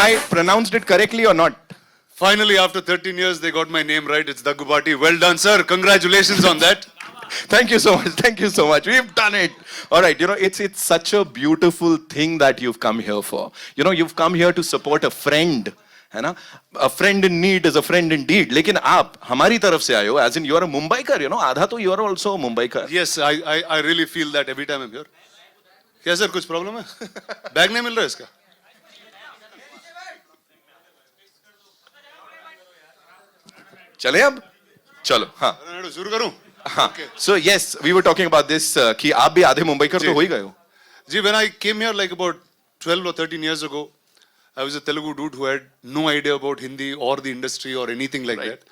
I pronounced it correctly or not? Finally, after 13 years, they got my name right. It's Daggubati. Well done, sir. Congratulations on that. Thank you so much. Thank you so much. We've done it. All right. It's such a beautiful thing that you've come here for. You've come here to support a friend. है ना? A friend in need is a friend indeed. लेकिन आप हमारी तरफ से आए हो, as in you are a Mumbaikar, आधा तो you are also a Mumbaikar. Yes, I really feel that every time I'm here. क्या सर कुछ प्रॉब्लम है? बैग नहीं मिल रहा है इसका? चले अब? चलो हाँ. शुरू करूं? हाँ. So yes, we were talking about this कि आप भी आधे मुंबईकर तो हो ही गए हो. जी, when I came here like about 12 or 13 years ago, I was a Telugu dude who had no idea about Hindi or the industry or anything like that.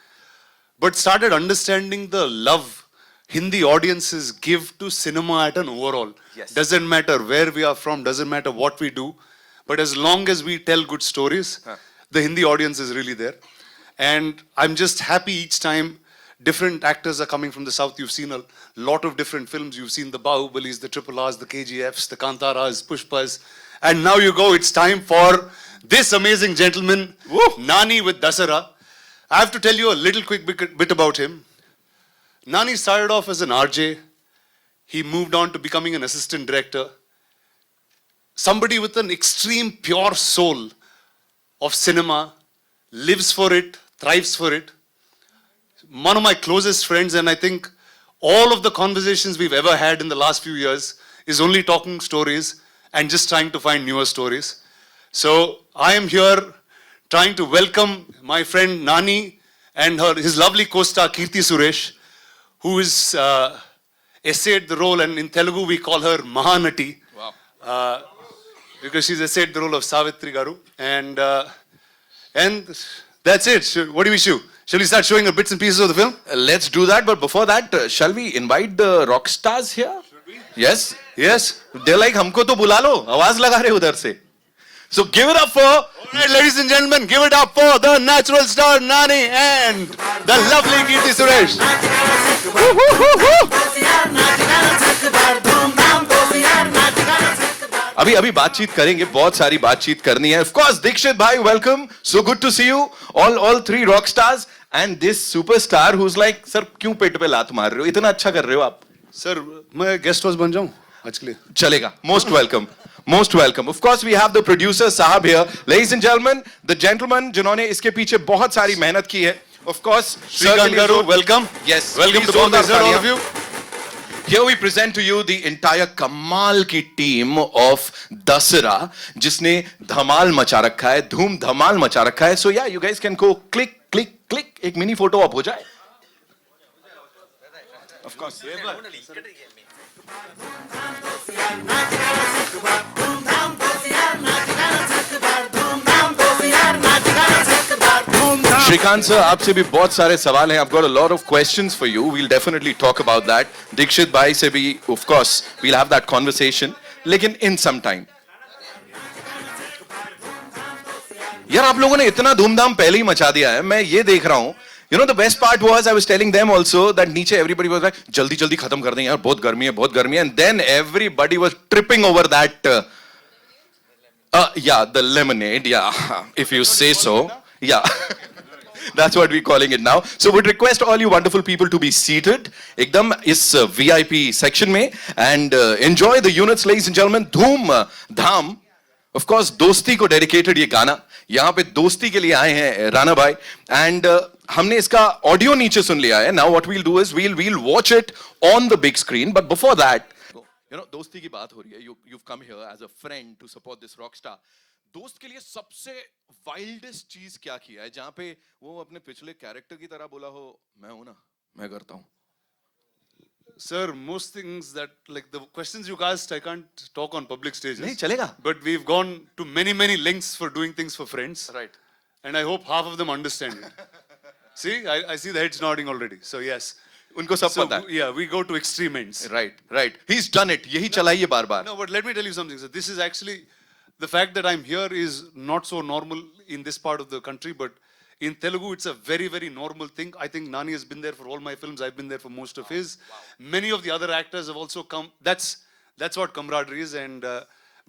But started understanding the love Hindi audiences give to cinema at an overall. Yes. Doesn't matter where we are from, doesn't matter what we do. But as long as we tell good stories, the Hindi audience is really there. And I'm just happy each time different actors are coming from the south. You've seen a lot of different films. You've seen the Bahubalis, the Triple Rs, the KGFs, the Kantaras, Pushpas. And now you go, it's time for this amazing gentleman, Nani with Dasara. I have to tell you a little quick bit about him. Nani started off as an RJ. He moved on to becoming an assistant director. Somebody with an extreme pure soul of cinema, lives for it, thrives for it. One of my closest friends, and I think all of the conversations we've ever had in the last few years is only talking stories and just trying to find newer stories. So I am here trying to welcome my friend Nani and his lovely co-star Keerthy Suresh, who is essayed the role, and in Telugu we call her Mahanati. Wow. Because she's essayed the role of Savitri Garu. And that's it. What do we show? Shall we start showing her bits and pieces of the film? Let's do that, but before that, shall we invite the rock stars here? Should we? Yes? Yes. They're like, हमको तो बुला लो, आवाज लगा रहे उधर से. So give it up for... Alright, ladies and gentlemen, give it up for the natural star Nani and the lovely Keerthy Suresh. अभी बातचीत करेंगे, बहुत सारी बातचीत करनी है. Of course, Dikshit bhai, welcome. So good to see you. All three rock stars and this superstar who's like, sir, क्यों पेट पे लात मार रहे हो? इतना अच्छा कर रहे हो आप. Sir, मैं guest host बन जाऊं आज के लिए? चलेगा. Most welcome. Most welcome. Of course, we have the producer Sahab here. Ladies and gentlemen, the gentleman जिन्होंने इसके पीछे बहुत सारी मेहनत की है. Of course, Shrikant Garu, welcome. Yes. Welcome to both all of you. Here we present to you the entire कमाल की team of Dasara, जिसने धमाल मचा रखा है, धूम धमाल मचा रखा है. So yeah, you guys can go click. एक मिनी फोटो आप हो जाए. Of course. Shrikant sir, आपसे भी बहुत सारे सवाल हैं. I've got a lot of questions for you. We'll definitely talk about that. Dikshit bhai से भी, of course, we'll have that conversation. लेकिन in some time. यार आप लोगों ने इतना धूमधाम पहले ही मचा दिया है. मैं ये देख रहा हूँ. The best part was I was telling them also that नीचे everybody was like जल्दी खत्म कर दें यार, बहुत गर्मी है. And then everybody was tripping over that. Yeah, the lemonade. Yeah, if you say so. Yeah. That's what we're calling it now. So would request all you wonderful people to be seated एकदम इस VIP section में and enjoy the units, ladies and gentlemen. धूम धाम. Of course, दोस्ती को dedicated ये गाना. यहाँ पे दोस्ती के लिए आए हैं राणा भाई and हमने इसका ऑडियो नीचे सुन लिया है. Now what we'll do is we'll watch it on the big screen. But before that, दोस्ती की बात हो रही है. You've come here as a friend to support this rock star. दोस्त के लिए सबसे वाइल्डेस्ट चीज क्या किया है जहां पे वो अपने पिछले कैरेक्टर की तरह बोला हो, मैं हूं ना, मैं करता हूं. Sir, most things that, like the questions you asked, I can't talk on public stages. नहीं चलेगा. But we've gone to many lengths for doing things for friends. Right. And I hope half of them understand it. See, I see the heads nodding already. So yes. उनको सब पता है. Yeah, we go to extreme ends. Right. He's done it. यही चलाइए बार-बार. No, but let me tell you something, sir. This is actually, the fact that I'm here is not so normal in this part of the country, but in Telugu, it's a very normal thing. I think Nani has been there for all my films. I've been there for most of his. Wow. Many of the other actors have also come. That's what camaraderie is, and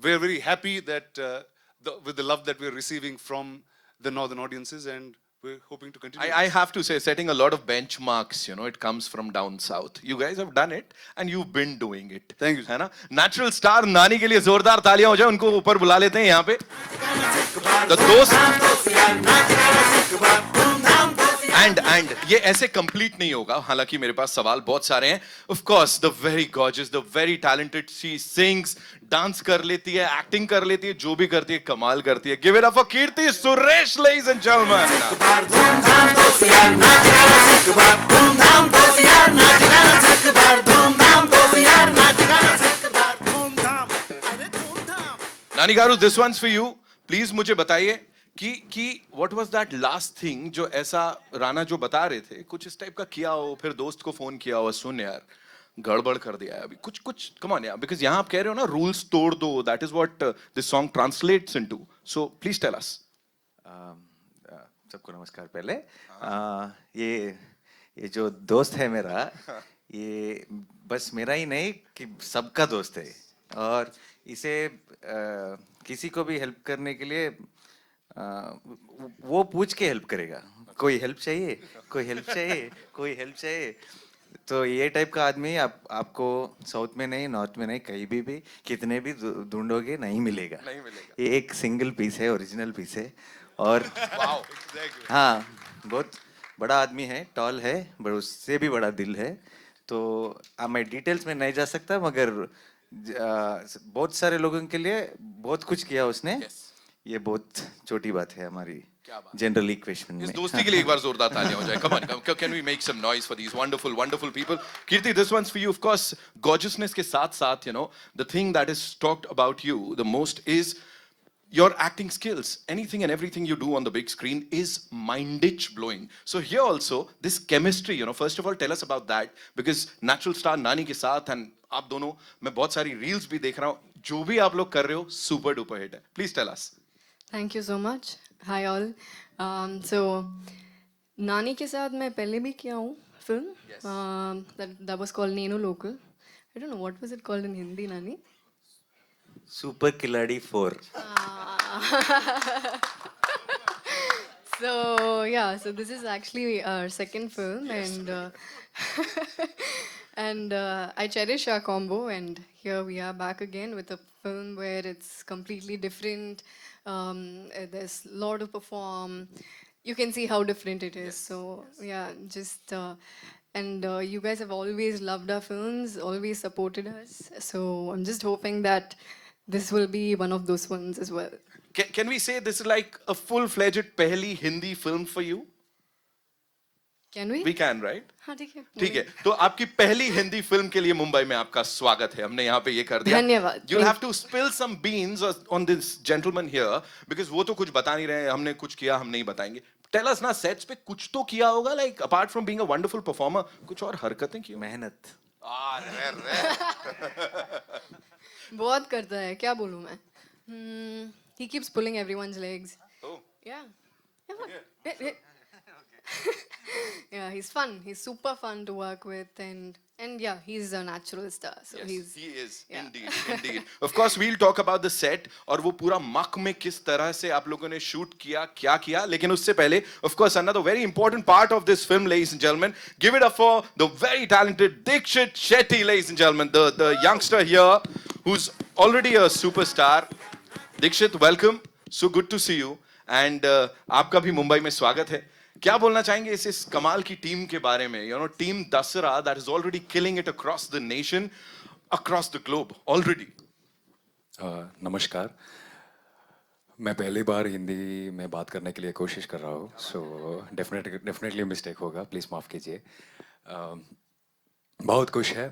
we're very happy that with the love that we're receiving from the northern audiences, and we're hoping to continue. I have to say, setting a lot of benchmarks, it comes from down south. You guys have done it and you've been doing it. Thank you. है ना? Natural star नानी के लिए जोरदार तालियां हो जाए, उनको ऊपर बुला लेते हैं यहाँ पे. The दोस्त and ये ऐसे कंप्लीट नहीं होगा, हालांकि मेरे पास सवाल बहुत सारे हैं. Of course, the very gorgeous, the very talented, she sings, dance कर लेती है, एक्टिंग कर लेती है, जो भी करती है कमाल करती है. Give it up for Keerthy Suresh, ladies and gentlemen. नानी गारू, this one's for you. Please मुझे बताइए कि what was that last thing जो ऐसा राणा जो बता रहे थे, कुछ इस टाइप का किया हो, फिर दोस्त को फोन किया हो, सुन यार गड़बड़ कर दिया है अभी, कुछ come on यार, because यहाँ आप कह रहे हो ना रूल्स तोड़ दो, that is what this song translates into. So please tell us. सबको नमस्कार. पहले ये जो दोस्त है मेरा, ये बस मेरा ही नहीं कि सबका दोस्त है, और इसे किसी को भी हेल्प करने के लिए वो पूछ के हेल्प करेगा. कोई हेल्प चाहिए, कोई हेल्प चाहिए, कोई हेल्प चाहिए. तो ये टाइप का आदमी आपको साउथ में नहीं, नॉर्थ में नहीं, कहीं भी कितने भी ढूंढोगे नहीं मिलेगा. ये एक सिंगल पीस है, ओरिजिनल पीस है. और हाँ, बहुत बड़ा आदमी है, टॉल है, पर उससे भी बड़ा दिल है. तो मैं डिटेल्स में नहीं जा सकता, मगर बहुत सारे लोगों के लिए बहुत कुछ किया उसने. ये बहुत छोटी बात है हमारी जनरल इक्वेशन में. इस दोस्ती के लिए एक बार जोरदार तालियां हो जाए. Come on, can we make some noise for these wonderful people? Keerthy, this one's for you. Of course, gorgeousness के साथ, the thing that is talked about you the most is your acting skills. Anything and everything you do on the big screen is mind-itch blowing. So here also, this chemistry, first of all, tell us about that, because natural star Nani के साथ and आप दोनों, मैं बहुत सारी reels भी देख रहा हूँ, जो भी आप लोग कर रहे हो, super duper hit है. Please tell us. Thank you so much. Hi all. So Nani के साथ मैं पहले भी किया हूँ film. Yes. That was called Nenu Local. I don't know what was it called in Hindi, Nani. Super खिलाड़ी 4. So yeah, so this is actually our second film, and and I cherish our combo, and here we are back again with a film where it's completely different. There's a lot to perform. You can see how different it is. So yeah, just and you guys have always loved our films, always supported us. So I'm just hoping that this will be one of those ones as well. Can we say this is like a full-fledged पहली Hindi film for you? Can we? We can, right? हाँ ठीक है. ठीक है. तो आपकी पहली Hindi film के लिए मुंबई में आपका स्वागत है. हमने यहाँ पे ये कर दिया. धन्यवाद. You'll have to spill some beans on this gentleman here, because वो तो कुछ बता नहीं रहे हैं. हमने कुछ किया, हम नहीं बताएंगे. Tell us ना, sets पे कुछ तो किया होगा, like apart from being a wonderful performer, कुछ और हरकतें की हो? मेहनत. बहुत करता है, क्या बोलूं मैं. He keeps pulling everyone's legs. Oh. Yeah. Yeah, he's fun. He's super fun to work with, and yeah, he's a natural star. So Yes, he is. yeah. Indeed. Of course, we'll talk about the set और वो पूरा मक में किस तरह से आप लोगों ने शूट किया, क्या किया. लेकिन उससे पहले, of course, another very important part of this film, ladies and gentlemen, give it up for the very talented Dikshit Shetty, ladies and gentlemen, the youngster here who's already a superstar. Dikshit, welcome. So good to see you. And आपका भी मुंबई में स्वागत है. क्या बोलना चाहेंगे इस कमाल की टीम के बारे में? Team Dasara that is already killing it across the nation, across the globe already. नमस्कार. मैं पहली बार हिंदी में बात करने के लिए कोशिश कर रहा हूँ, so definitely मिस्टेक होगा, प्लीज़ माफ़ कीजिए. बहुत खुश है.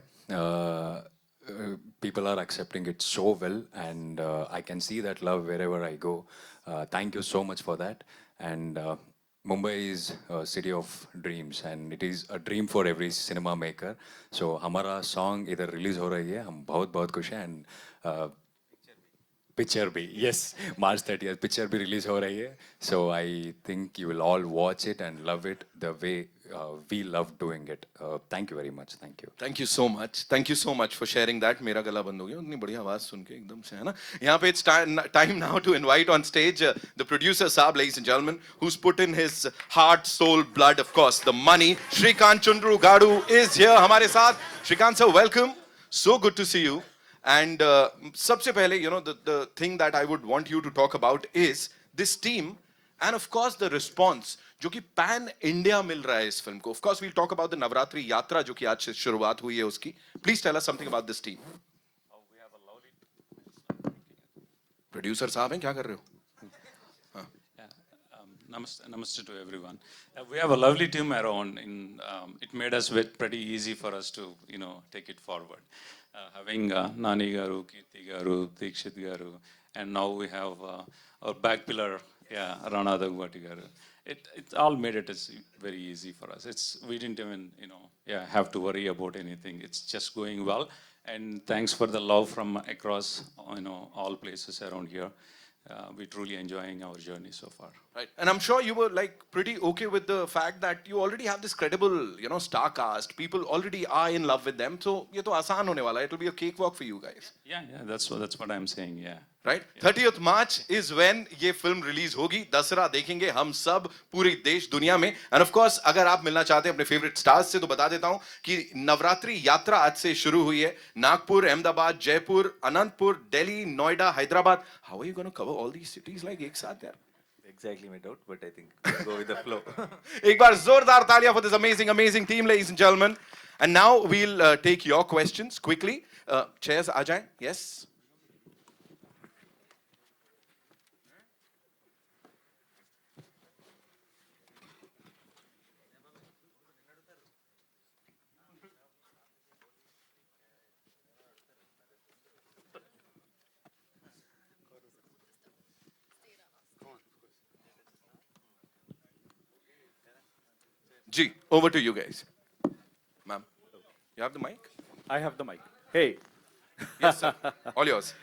People are accepting it so well, and I can see that love wherever I go. Thank you so much for that. And Mumbai is a city of dreams, and it is a dream for every cinema maker. So हमारा song इधर release हो रही है, हम बहुत खुश हैं. And picture भी यस मार्च 30th पिक्चर भी रिलीज हो रही है so I think you will all watch it and love it the way we love doing it thank you very much thank you thank you so much, thank you so much for sharing that. मेरा गला बंद हो गया उतनी बढ़िया आवाज सुन के एकदम से, है ना. यहाँ पे it's time now to invite on stage the producer साहब, ladies and gentlemen, who's put in his heart, soul, blood, of course, the money. Shrikant Chundru Gadu is here हमारे साथ. Shrikant sir, welcome. So good to see you. And सबसे पहले, you know, the thing that I would want you to talk about is this team and of course the response जो कि pan India मिल रहा है इस film को. Of course we'll talk about the Navratri यात्रा जो कि आज से शुरुआत हुई है उसकी. Please tell us something about this team. Producer साहब हैं, क्या कर रहे हो? Namaste to everyone. We have a lovely team around. It made us pretty easy for us to, take it forward. Having Nani Garu, Keerthy Garu, Dikshit Garu, and now we have our back pillar, Rana Satirical. It all made it very easy for us. We didn't even, have to worry about anything. It's just going well. And thanks for the love from across, all places around here. We're truly enjoying our journey so far. Right. And I'm sure you were like pretty okay with the fact that you already have this credible, star cast. People already are in love with them. So ये तो आसान होने वाला है. It will be a cakewalk for you guys. Yeah, that's what I'm saying. Yeah. Right? 30th March is when ये film release होगी. दसरा देखेंगे हम सब पूरी देश दुनिया में. And of course अगर आप मिलना चाहते हैं अपने फेवरेट स्टार्स से तो बता देता हूं कि नवरात्रि यात्रा आज से शुरू हुई है. Nagpur, Ahmedabad, Jaipur, Anantapur, Delhi, Noida, Hyderabad. How are you going to cover all these cities like एक साथ यार? Exactly my doubt, but I think we'll go with the flow. एक बार जोरदार तालियां for this amazing team, ladies and gentlemen. And now we'll take your questions quickly. Chairs आ जाएं. Yes. G, over to you guys. Ma'am, you have the mic? I have the mic. Hey. Yes, sir. All yours.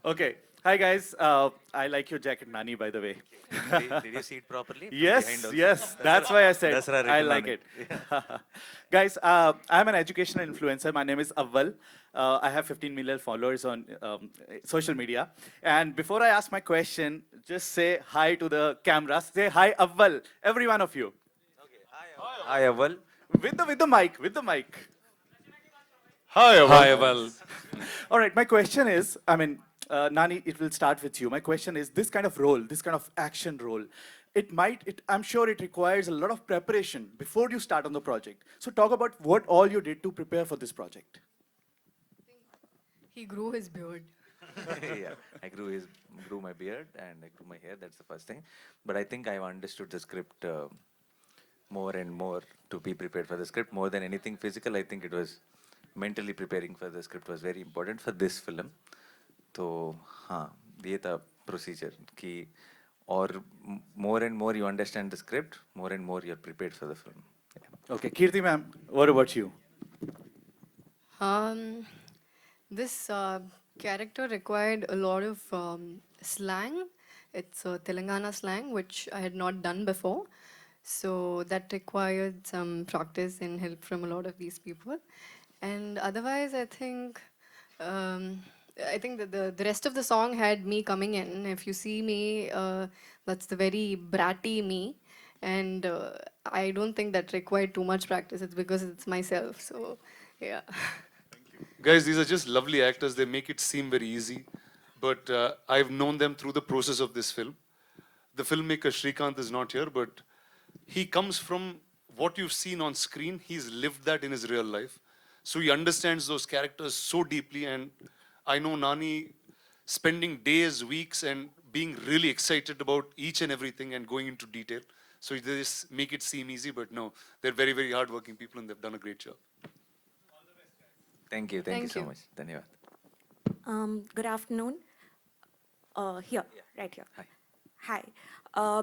Okay. Hi, guys. I like your jacket, Nani, by the way. Did you see it properly? From Yes, behind also? yes. That's why I said Dasra I written like on it. Guys, I'm an educational influencer. My name is Avval. I have 15 million followers on social media. And before I ask my question, just say hi to the cameras. Say hi, Avval. Every one of you. Hi, Aval. With the mic. With the mic. Hi, Hi, well, All right, my question is, Nani, it will start with you. My question is, this kind of role, this kind of action role, I'm sure it requires a lot of preparation before you start on the project. So talk about what all you did to prepare for this project. He grew his beard. Yeah, I grew my beard and I grew my hair. That's the first thing. But I think I've understood the script more and more to be prepared for the script. More than anything physical, I think it was mentally preparing for the script was very important for this film. तो हाँ, ये था procedure कि और more and more you understand the script, more and more you're prepared for the film. Yeah. Okay, Keerthy ma'am, what about you? This character required a lot of slang. It's Telangana slang, which I had not done before. So that required some practice and help from a lot of these people. And otherwise, I think that the rest of the song had me coming in. If you see me, that's the very bratty me. And I don't think that required too much practice. It's because it's myself. So, yeah. Guys, these are just lovely actors. They make it seem very easy. But I've known them through the process of this film. The filmmaker Shrikant is not here, but he comes from what you've seen on screen. He's lived that in his real life. So he understands those characters so deeply. And I know Nani spending days, weeks, and being really excited about each and everything and going into detail. So they just make it seem easy, but no, they're very, very hardworking people and they've done a great job. Thank you Thank so you. much. Dhanyawad. Good afternoon. Here, right here. Hi. Hi.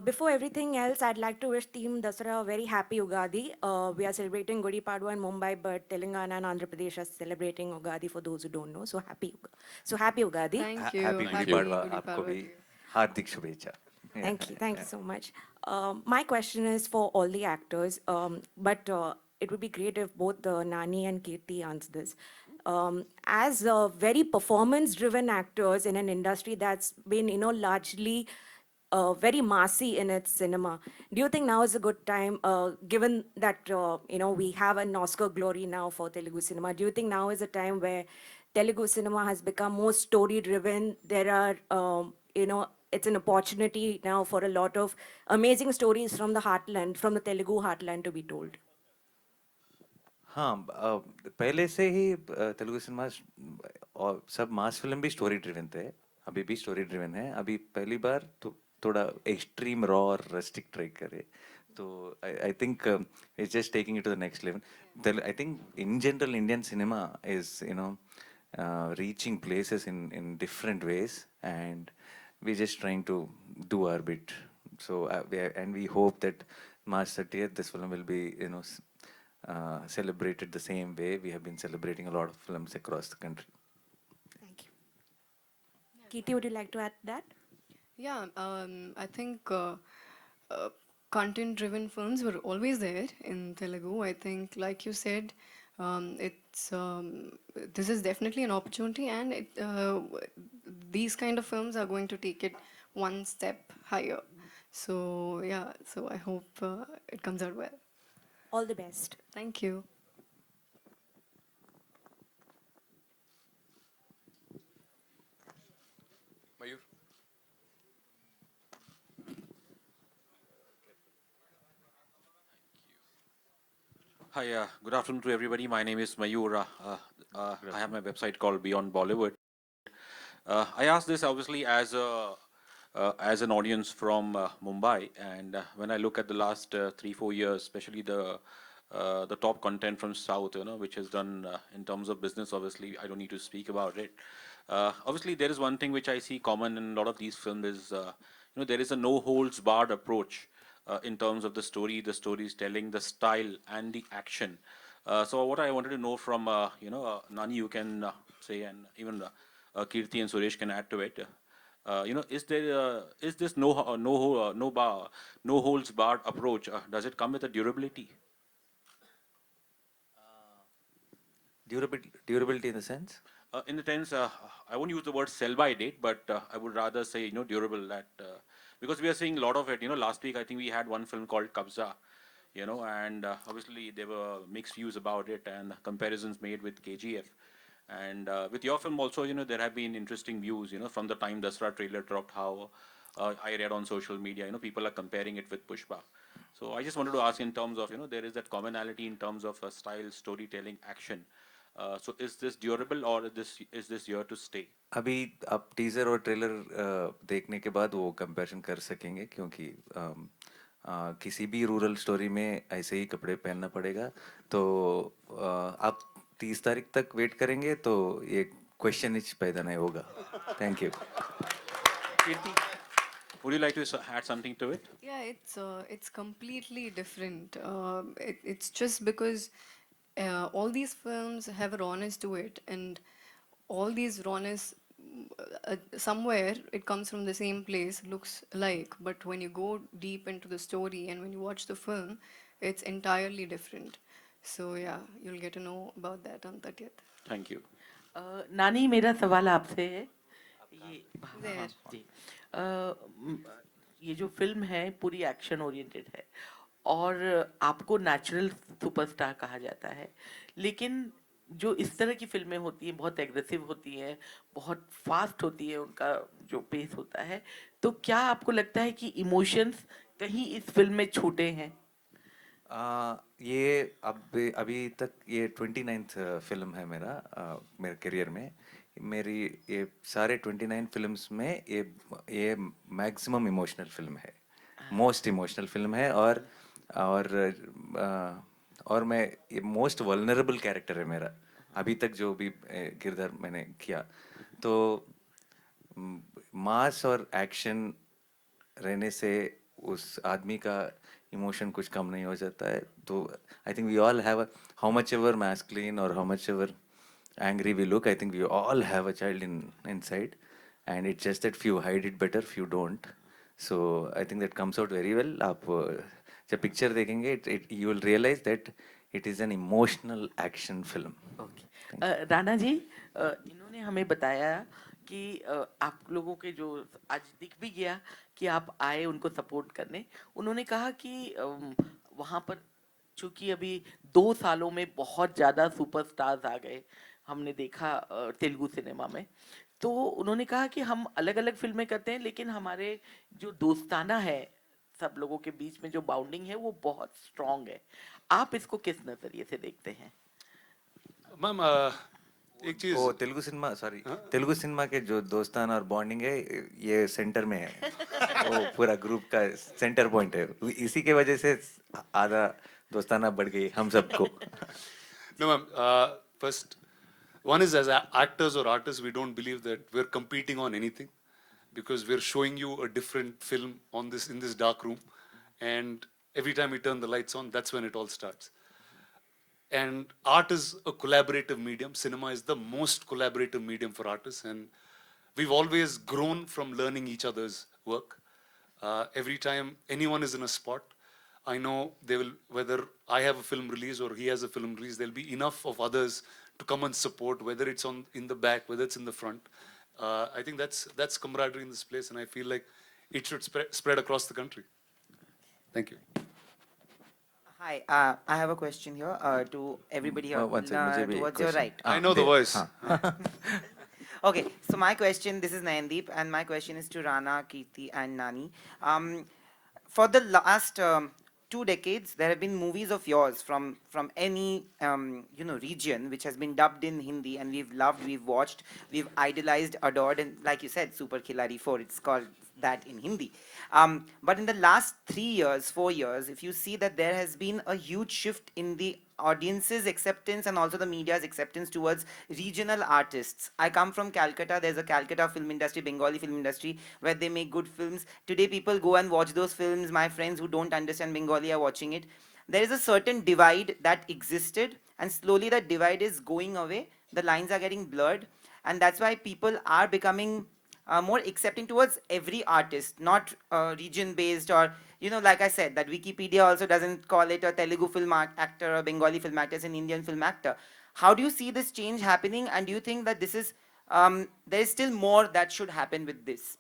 Before everything else, I'd like to wish Team Dasara a very happy Ugadi. We are celebrating Gudi Padwa in Mumbai, but Telangana and Andhra Pradesh are celebrating Ugadi for those who don't know. So happy Ugadi. Thank you. Happy Gudi Happy Padwa Gudi आपको Padwa भी to you. हार्दिक शुभेच्छा. Yeah, Thank you so much. My question is for all the actors, but it would be great if both Nani and Keerthy answer this. As very performance-driven actors in an industry that's been, largely very massy in its cinema, do you think now is a good time, given that, we have an Oscar glory now for Telugu cinema, do you think now is a time where Telugu cinema has become more story-driven? There are, it's an opportunity now for a lot of amazing stories from the heartland, from the Telugu heartland to be told. हाँ पहले से ही Telugu cinema और सब मास film भी story driven थे. अभी भी story driven है. अभी पहली बार तो थोड़ा एक्सट्रीम रॉ और रस्टिक ट्राई करे. तो I think it's just taking it to the next level. I think in general Indian cinema is reaching places in different ways, and we're just trying to do our bit. So we hope that March 30th this film will be celebrated the same way we have been celebrating a lot of films across the country. Thank you. Keerthy, would you like to add that? Yeah, I think content-driven films were always there in Telugu. I think, like you said, it's this is definitely an opportunity, and these kind of films are going to take it one step higher. So yeah, so I hope it comes out well. All the best. Thank you. Mayur? Hi, good afternoon to everybody. My name is Mayur. I have my website called Beyond Bollywood. I asked this obviously as an audience from Mumbai, and when I look at the last 3-4 years, especially the top content from South, which has done in terms of business. Obviously, I don't need to speak about it. Obviously, there is one thing which I see common in a lot of these films is there is a no holds barred approach in terms of the story, the storytelling, the style, and the action. So what I wanted to know from Nani, you can say, and even Keerthy and Suresh can add to it. Is this no holds barred approach? Does it come with a durability? Durability in the sense? In the sense, I won't use the word sell by date, but I would rather say durable. That because we are seeing a lot of it. Last week I think we had one film called Kabza, and obviously there were mixed views about it and comparisons made with KGF. And with your film also, there have been interesting views, from the time Dasra trailer dropped, how I read on social media, people are comparing it with Pushpa. So I just wanted to ask in terms of, there is that commonality in terms of style, storytelling, action. So is this durable or is this here to stay? अभी आप teaser और trailer देखने के बाद वो comparison कर सकेंगे, क्योंकि किसी भी रूरल स्टोरी में ऐसे ही कपड़े पहनना पड़ेगा. तो आप 30 तारीख तक वेट करेंगे तो ये क्वेश्चन ही पैदा नहीं होगा. Thank you. Kirti, would you like to add something to it? Yeah, it's completely different. It's just because all these films have a rawness to it, and all these rawness somewhere it comes from the same place, looks like, but when you go deep into the story and when you watch the film, it's entirely different. So yeah, you'll get to know about that on 30th. Thank you. नानी मेरा सवाल आपसे है ये There. जी ये जो film है पूरी एक्शन ओरिएंटेड है और आपको नेचुरल सुपरस्टार कहा जाता है, लेकिन जो इस तरह की फिल्में होती हैं बहुत एग्रेसिव होती हैं, बहुत फास्ट होती है, उनका जो पेस होता है, तो क्या आपको लगता है कि इमोशंस कहीं इस फिल्म में छूटे हैं? ये अभी तक ये 29th फिल्म है मेरा मेरे करियर में. मेरी ये सारे 29 फिल्म्स में ये मैक्सिमम इमोशनल फिल्म है, मोस्ट इमोशनल फिल्म है. और मैं ये मोस्ट वल्नरेबल कैरेक्टर है मेरा अभी तक जो भी किरदार मैंने किया. तो मास और एक्शन रहने से उस आदमी का इमोशन कुछ कम नहीं हो जाता है. तो I think we all have, how much ever masculine और how much ever angry we look, I think we all have a child inside, and it's just that few hide it better, few don't. So I think that comes out very well. आप जब picture देखेंगे, you will realize that it is an emotional action film. Okay Rana ji, इन्होंने हमें बताया कि आप लोगों के जो आज दिख भी गया कि आप आए उनको सपोर्ट करने. उन्होंने कहा कि वहाँ पर चूंकि अभी 2 सालों में बहुत ज़्यादा सुपरस्टार्स आ गए, हमने देखा तेलुगु सिनेमा में. तो उन्होंने कहा कि हम अलग अलग फिल्में करते हैं लेकिन हमारे जो दोस्ताना है सब लोगों के बीच में जो बाउंडिंग है वो बहुत स्ट्रांग है. आप इसको किस नज़रिए से देखते हैं? मैम एक चीज, वो Telugu cinema, sorry, Telugu cinema के जो दोस्ताना और बॉन्डिंग है, ये सेंटर में है. वो पूरा ग्रुप का सेंटर पॉइंट है. इसी के वजह से आधा दोस्ताना बढ़ गई हम सबको. no ma'am, first, one is as actors or artists, we don't believe that we're competing on anything, because we're showing you a different film on this, in this dark room, and every time we turn the lights on, that's when it all starts. And art is a collaborative medium. Cinema is the most collaborative medium for artists, and we've always grown from learning each other's work. Every time anyone is in a spot, I know they will, whether I have a film release or he has a film release, there'll be enough of others to come and support, whether it's on in the back, whether it's in the front. I think that's camaraderie in this place, and I feel like it should spread across the country. Thank you. Hi, I have a question here to everybody here. one second, मुझे भी Towards your question. right. I know the voice. Okay, so my question, this is Nayandeep, and my question is to Rana, Keerthy, and Nani. For the last 2 decades, there have been movies of yours from any region which has been dubbed in Hindi, and we've loved, we've watched, we've idolized, adored, and like you said, Super Khiladi 4, it's called that in Hindi. But in the last 3 years, 4 years, if you see that there has been a huge shift in the audience's acceptance and also the media's acceptance towards regional artists. I come from Calcutta. There's a Calcutta film industry, Bengali film industry, where they make good films. Today people go and watch those films. My friends who don't understand Bengali are watching it. There is a certain divide that existed, and slowly that divide is going away. The lines are getting blurred, and that's why people are becoming more accepting towards every artist, not region based, or like I said, that Wikipedia also doesn't call it a Telugu film actor or Bengali film actor, it's an Indian film actor. How do you see this change happening, and do you think that this is there is still more that should happen with this?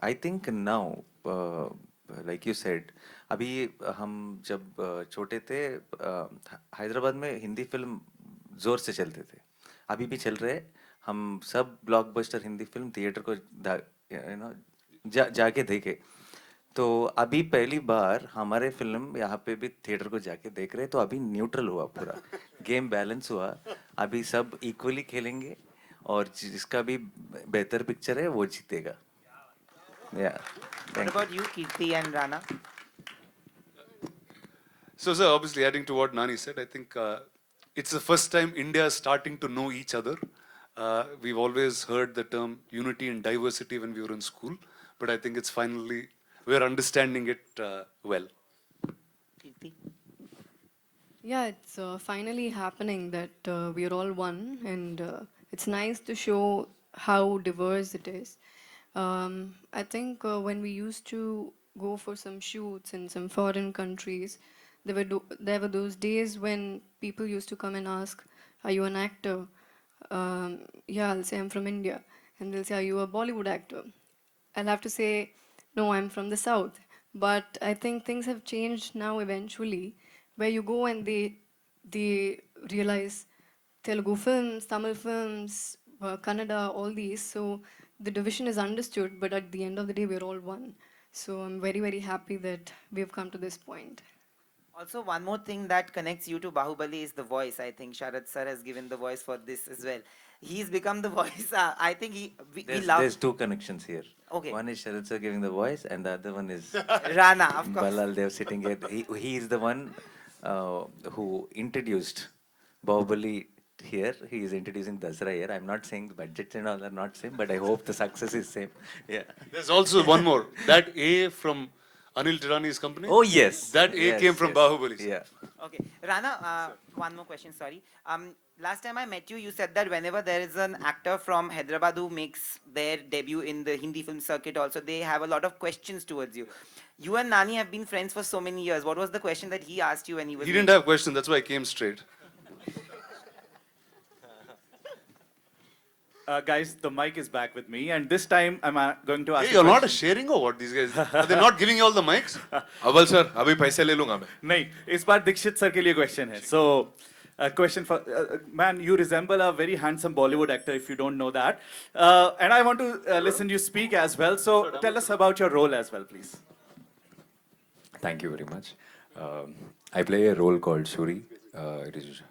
I think now, like you said, अभी हम जब छोटे थे, हैदराबाद में Hindi film जोर से चलते थे. अभी भी चल रहे. हम सब ब्लॉकबस्टर हिंदी फिल्म थिएटर को जाके देखे. तो अभी पहली बार हमारे फिल्म यहाँ पे भी थिएटर को जाके देख रहे. तो अभी न्यूट्रल हुआ पूरा. गेम बैलेंस हुआ. अभी सब इक्वली खेलेंगे, और जिसका भी बेहतर पिक्चर है वो जीतेगा. Yeah. What about you, Keerthy and Rana? So, sir, obviously adding to what Nani said, I think it's the first time India is starting to know each other. We've always heard the term unity and diversity when we were in school, but I think it's finally, we're understanding it well. Keerthy? Yeah, it's finally happening that we are all one, and it's nice to show how diverse it is. I think when we used to go for some shoots in some foreign countries, there were those days when people used to come and ask, "Are you an actor?" Yeah, I'll say I'm from India, and they'll say, "Are you a Bollywood actor?" I'll have to say, "No, I'm from the South." But I think things have changed now eventually, where you go and they realize Telugu films, Tamil films, Kannada, all these. So the division is understood, but at the end of the day, we're all one. So I'm very, very happy that we've come to this point. Also, one more thing that connects you to Bahubali is the voice. I think Sharad sir has given the voice for this as well. He's become the voice. I think we love. There's two connections here. Okay. One is Sharad sir giving the voice, and the other one is Rana, of course. Balal Dev sitting here. He is the one who introduced Bahubali here. He is introducing Dasra here. I'm not saying the budgets and all are not same, but I hope the success is same. Yeah. There's also one more. That A from Anil Tirani's company. Oh yes. That A came from Bahubali. sir. Yeah. Okay, Rana, one more question, sorry. Last time I met you, you said that whenever there is an actor from Hyderabad who makes their debut in the Hindi film circuit also, they have a lot of questions towards you. You and Nani have been friends for so many years. What was the question that he asked you when he was... He didn't have questions, that's why I came straight. Guys, the mic is back with me, and this time I'm going to ask. Hey, you're not sharing or what? These guys, are they not giving you all the mics? अव्वल sir अभी पैसे ले लूंगा मैं. नहीं, इस बार Dixit sir के लिए question है. So, a question for man, you resemble a very handsome Bollywood actor. If you don't know that, and I want to listen you speak as well. So, tell us about your role as well, please. Thank you very much. I play a role called Suri. It is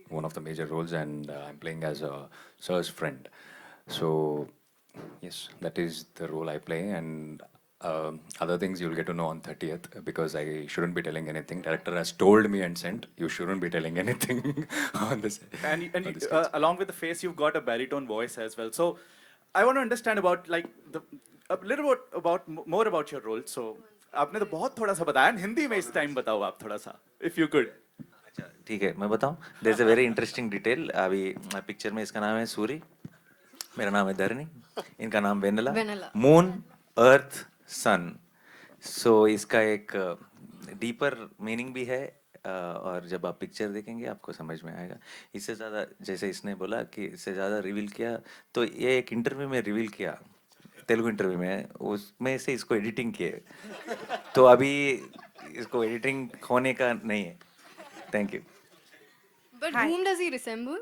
one of the major roles, and I'm playing as a sir's friend. So, yes, that is the role I play, and other things you'll get to know on 30th, because I shouldn't be telling anything. Director has told me and sent, you shouldn't be telling anything on this. And on the stage. along with the face, you've got a baritone voice as well. So, I want to understand about like a little bit about more about your role. So, आपने तो बहुत थोड़ा सा बताया. हिंदी में इस time बताओ आप थोड़ा सा, if you could. अच्छा ठीक है, मैं बताऊं. There's a very interesting detail. अभी पिक्चर में इसका नाम है सूरी, मेरा नाम है धरनी, इनका नाम वेनेला. Vanilla. मून, अर्थ, सन. सो इसका एक डीपर मीनिंग भी है, और जब आप पिक्चर देखेंगे आपको समझ में आएगा. इससे ज़्यादा, जैसे इसने बोला कि इससे ज़्यादा रिवील किया, तो ये एक इंटरव्यू में रिवील किया, तेलुगु इंटरव्यू में, उसमें से इसको एडिटिंग किए. तो अभी इसको एडिटिंग होने का नहीं है. Thank you. But Hi. whom does he resemble?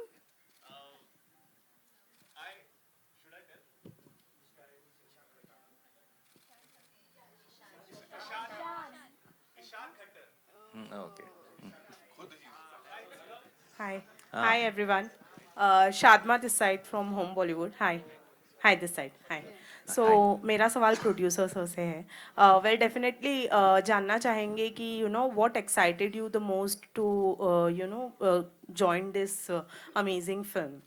Okay. Hi. Hi, everyone. Shadma this side from Home Bollywood. Hi. Hi, this side. Hi. So, मेरा सवाल प्रोड्यूसर सर से है. Well, definitely जानना चाहेंगे कि what excited you the most to join this amazing film.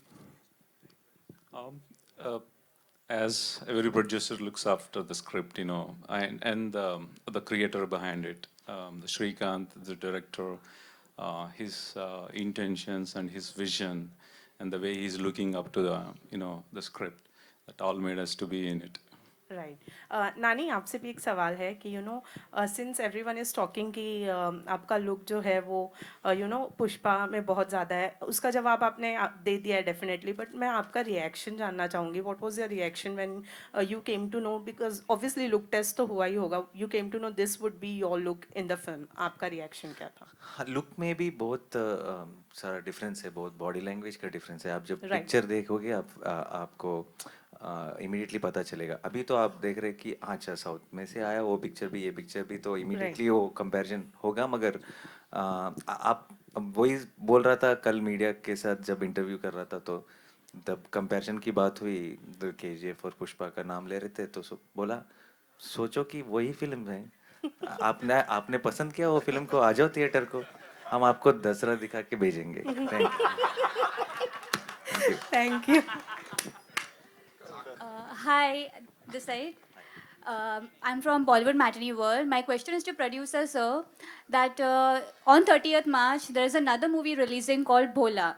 As every producer looks after the script, and the creator behind it, the Shrikant, the director, his intentions and his vision, and the way he's looking up to the script, that all made us to be in it. Right. नानी आपसे भी एक सवाल है कि since everyone is talking कि आपका look जो है वो पुष्पा में बहुत ज़्यादा है, उसका जवाब आपने दे दिया है definitely, but मैं आपका reaction जानना चाहूँगी. What was your reaction when you came to know, because obviously look test तो हुआ ही होगा, you came to know this would be your look in the film. आपका reaction क्या था? लुक में भी बहुत सारा डिफरेंस है, बहुत बॉडी लैंग्वेज का डिफरेंस है. आप जब Right. पिक्चर देखोगे आपको इमीडिएटली पता चलेगा. अभी तो आप देख रहे कि अच्छा साउथ में से आया वो पिक्चर भी, ये पिक्चर भी, तो इमीडिएटली वो कंपैरिजन होगा. मगर आप वही बोल रहा था कल मीडिया के साथ जब इंटरव्यू कर रहा था, तो तब कंपैरिजन की बात हुई, KGF और पुष्पा का नाम ले रहे थे, तो बोला सोचो कि वही फिल्म है, आपने पसंद किया वो फिल्म को, आ जाओ थिएटर को, हम आपको दसरा दिखा के भेजेंगे. Thank you. Hi, this side. I'm from Bollywood Matinee World. My question is to producer sir that on 30th March there is another movie releasing called Bhola,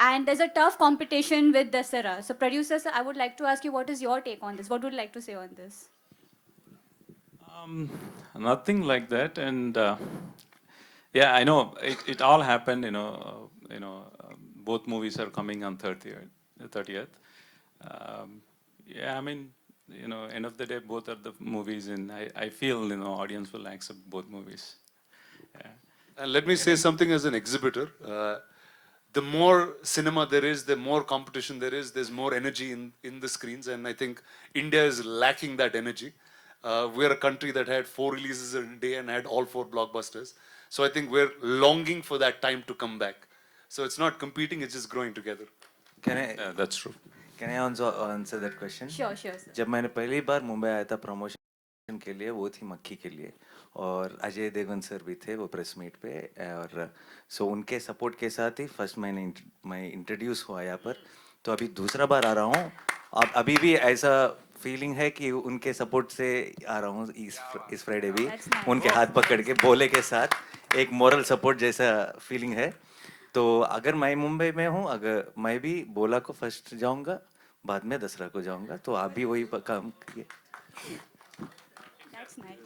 and there's a tough competition with Dasara. So producer sir, I would like to ask you, what is your take on this? What would you like to say on this? Nothing like that, and yeah, I know it all happened. Both movies are coming on 30th. Yeah, I mean, end of the day, both are the movies, and I feel audience will accept both movies. Yeah. And let me say something as an exhibitor. The more cinema there is, the more competition there is, there's more energy in the screens, and I think India is lacking that energy. We're a country that had 4 releases a day and had all 4 blockbusters. So I think we're longing for that time to come back. So it's not competing, it's just growing together. That's true. Can I also answer that question? Sure, sir. जब मैंने पहली बार मुंबई आया था promotion के लिए, वो थी मक्खी के लिए. और अजय देवगन सर भी थे वो प्रेस मीट पे, और सो उनके सपोर्ट के साथ ही फर्स्ट मैं इंट्रोड्यूस हुआ यहाँ पर, तो अभी दूसरा बार आ रहा हूँ। अब अभी भी ऐसा फीलिंग है कि उनके सपोर्ट से आ रहा हूँ इस फ्राइडे भी, That's nice. उनके हाथ पकड़ के बोले के साथ एक मॉरल सपोर्ट जैसा फीलिंग है। तो अगर मैं मुंबई में हूँ, अगर मैं भी बोला को फर्स्ट जाऊँगा, बाद में दसरा को जाऊँगा, तो आप भी वही काम करिए। That's nice.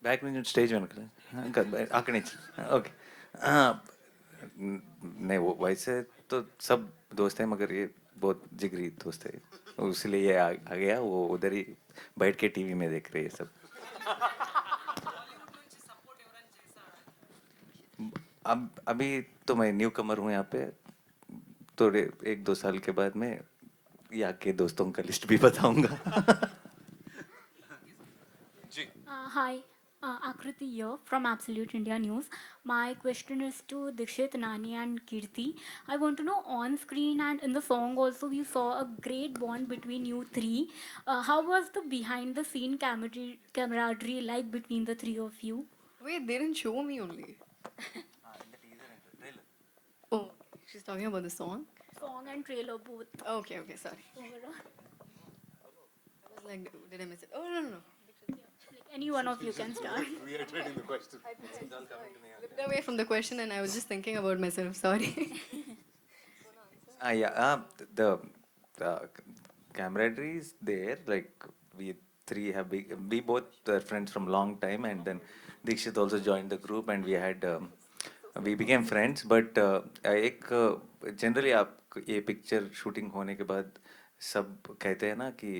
బ్యాక్ నుంచి స్టేజ్ వెనక అక్కడి నుంచి ओके। हाँ, नहीं वो वैसे तो सब दोस्त हैं, मगर ये बहुत जिगरी दोस्त है, इसलिए ये आ गया। वो उधर ही बैठ के टीवी में देख रहे हैं सब। अब अभी तो मैं न्यू कमर हूँ यहाँ पे, तो 1-2 साल के बाद में यहाँ के दोस्तों का लिस्ट भी बताऊंगा। Hi, Akriti here from Absolute India News. My question is to Dikshit, Nani, and Keerthy. I want to know, on screen and in the song also, we saw a great bond between you three. How was the behind the scene camaraderie like between the three of you? Wait, they didn't show me only. Oh, she's talking about the song? Song and trailer both. Okay, okay, sorry. Overall. I was like, did I miss it? Oh, no, no, no. Like any one of you can start. Reiterating the question. Looked away from the question and I was just thinking about myself, sorry. Yeah, the camaraderie is there. Like we three have we both are friends from long time, and then Dikshit also joined the group, and we became friends. But एक generally आप ये picture shooting होने के बाद सब कहते हैं ना कि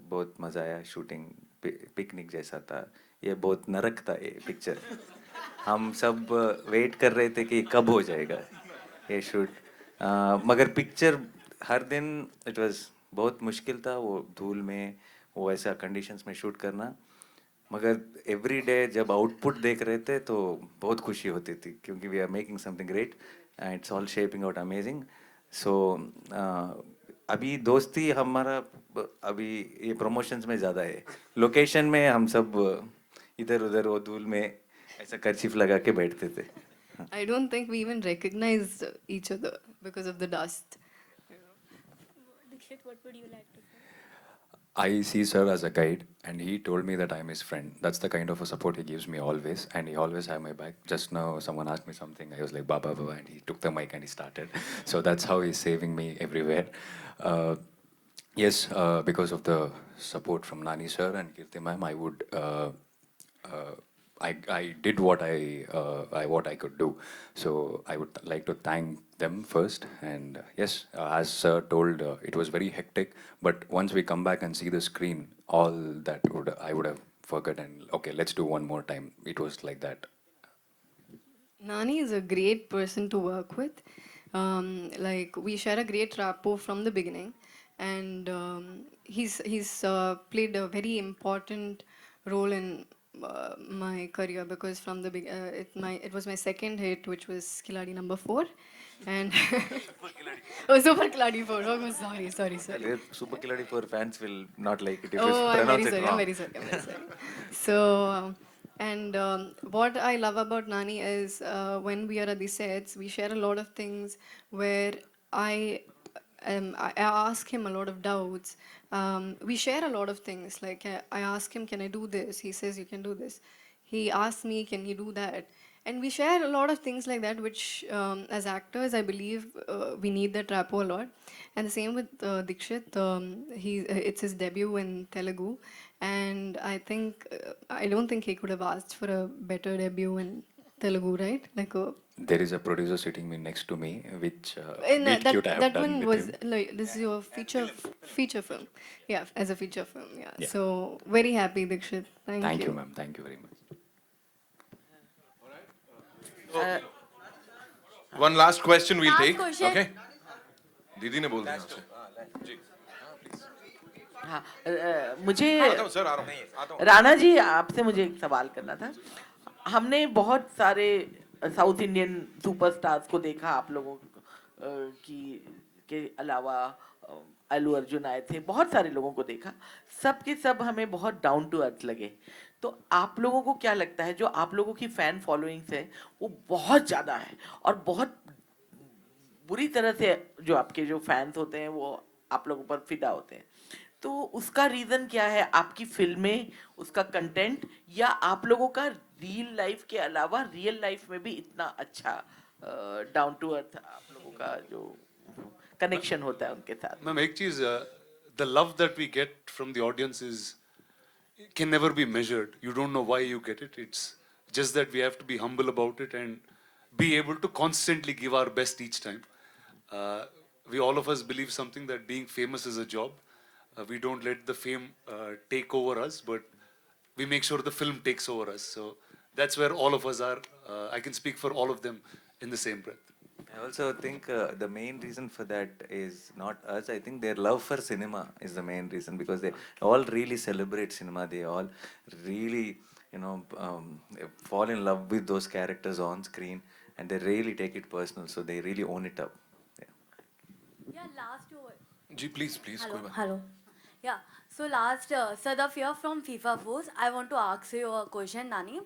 बहुत मजा आया, शूटिंग पिकनिक जैसा था, ये बहुत नरक था ये पिक्चर। हम सब वेट कर रहे थे कि कब हो जाएगा ये शूट, मगर पिक्चर हर दिन इट वाज बहुत मुश्किल था, वो धूल में वो ऐसा कंडीशंस में शूट करना, मगर एवरी डे जब आउटपुट देख रहे थे तो बहुत खुशी होती थी, क्योंकि we are making something great and it's all shaping out amazing. So अभी दोस्ती हमारा अभी ये प्रमोशंस में ज़्यादा है, लोकेशन में हम सब इधर उधर वो धूल में ऐसा कर्चीफ लगा के बैठते थे। I don't think we even recognized each other because of the dust. Dikshit, what would you like to say? I see sir as a guide, and he told me that I'm his friend. That's the kind of a support he gives me always, and he always have my back. Just now, someone asked me something, I was like, Baba, Baba, and he took the mic and he started. So that's how he's saving me everywhere. Yes, because of the support from Nani sir and Keerthy ma'am, I would uh, I did what I could do. So I would like to thank them first. And yes, as sir told, it was very hectic. But once we come back and see the screen, all that I would have forgotten. Okay, let's do one more time. It was like that. Nani is a great person to work with. Like we share a great rapport from the beginning, and he's played a very important role in my career, because from the it was my second hit, which was Khiladi number 4, and oh, Super Khiladi 4. Oh, sorry. Super Killadi for fans will not like it if Oh, you I'm very pronounce it sorry. wrong. I'm very sorry. So, and what I love about Nani is when we are at the sets, we share a lot of things where I ask him a lot of doubts. We share a lot of things. Like I ask him, "Can I do this?" He says, "You can do this." He asks me, "Can you do that?" And we share a lot of things like that, which as actors, I believe we need that rapport a lot. And the same with Dikshit. It's his debut in Telugu, and I don't think he could have asked for a better debut in Telugu, right? Like There is a producer sitting me next to me, which in, meet cute I have that done one with was him. like, this is your feature film, yeah, as a feature film, yeah. Yeah. So very happy, Dikshit. Thank Thank you, you. ma'am. Thank you very much. One last question we'll Last take. question. Okay. दीदी ने बोल दिया आपसे। जी। हाँ, मुझे राणा जी आपसे मुझे एक सवाल करना था। हमने बहुत सारे साउथ इंडियन सुपरस्टार्स को देखा, आप लोगों की के अलावा अल्लू अर्जुन आए थे, बहुत सारे लोगों को देखा, सब के सब हमें बहुत डाउन टू अर्थ लगे। तो आप लोगों को क्या लगता है, जो आप लोगों की फैन फॉलोइंग्स है वो बहुत ज़्यादा है और बहुत बुरी तरह से जो आपके जो फैंस होते हैं वो आप लोगों पर फिदा होते हैं, तो उसका रीज़न क्या है? आपकी फिल्में, उसका कंटेंट, या आप लोगों का रियल लाइफ के अलावा रियल लाइफ में भी इतना अच्छा डाउन टू अर्थ आप लोगों का जो कनेक्शन होता है उनके साथ? मैम एक चीज, the love that we get from the audience is can never be measured. You don't know why you get it. It's just that we have to be humble about it and be able to constantly give our best each time. We all of us believe something, that being famous is a job. We don't let the fame take over us, but we make sure the film takes over us. So that's where all of us are. I can speak for all of them in the same breath. I also think the main reason for that is not us. I think their love for cinema is the main reason, because they all really celebrate cinema. They all really, fall in love with those characters on screen, and they really take it personal. So they really own it up. Yeah, last over. जी please please कोई बात Hello. Yeah. So last, Sadafia from FIFA Force, I want to ask you a question, Nani.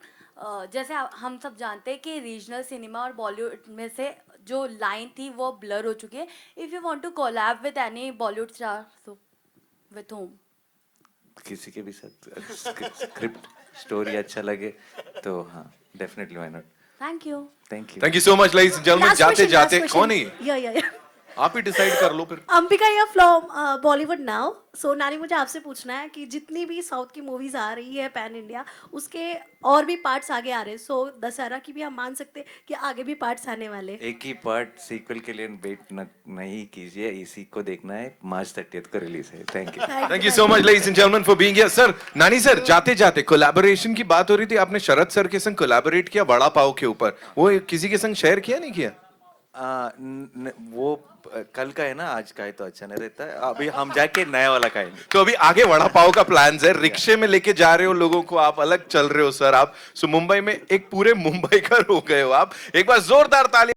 जैसे हम सब जानते हैं कि regional cinema और बॉलीवुड में से जो लाइन थी वो ब्लर हो चुकी है. If you want to collab with any Bollywood star, so with whom? किसी के भी साथ स्क्रिप्ट स्टोरी अच्छा लगे तो हाँ, definitely, why not. Thank you. Thank you so much ladies and gentleman. जाते जाते कौन है ये? या आप ही डिसाइड कर लो फिर. अंबिका या फ्रॉम बॉलीवुड नाउ. सो नानी, मुझे आपसे पूछना है कि जितनी भी साउथ की मूवीज आ रही है पैन इंडिया, उसके और भी पार्ट्स आगे आ रहे हैं. सो दशहरा की भी हम मान सकते हैं कि आगे भी पार्ट्स आने वाले हैं. एक ही पार्ट सीक्वल के लिए वेट नहीं कीजिए, इसी को देखना है. मार्च 30 को रिलीज है. Thank you. Thank you so much ladies and gentleman for being here. Sir, नानी सर, जाते जाते कोलैबोरेशन की बात हो रही थी. आपने शरद सर के संग कोलैबोरेट किया वड़ा पाव के ऊपर. वो किसी के संग शेयर किया नहीं किया? वो कल का है ना, आज का है तो अच्छा नहीं रहता है. अभी हम जाके नया वाला खाएंगे. तो अभी आगे वड़ा पाव का प्लान है. रिक्शे में लेके जा रहे हो लोगों को, आप अलग चल रहे हो सर आप. सो मुंबई में एक पूरे मुंबई का हो गए हो आप. एक बार जोरदार ताली.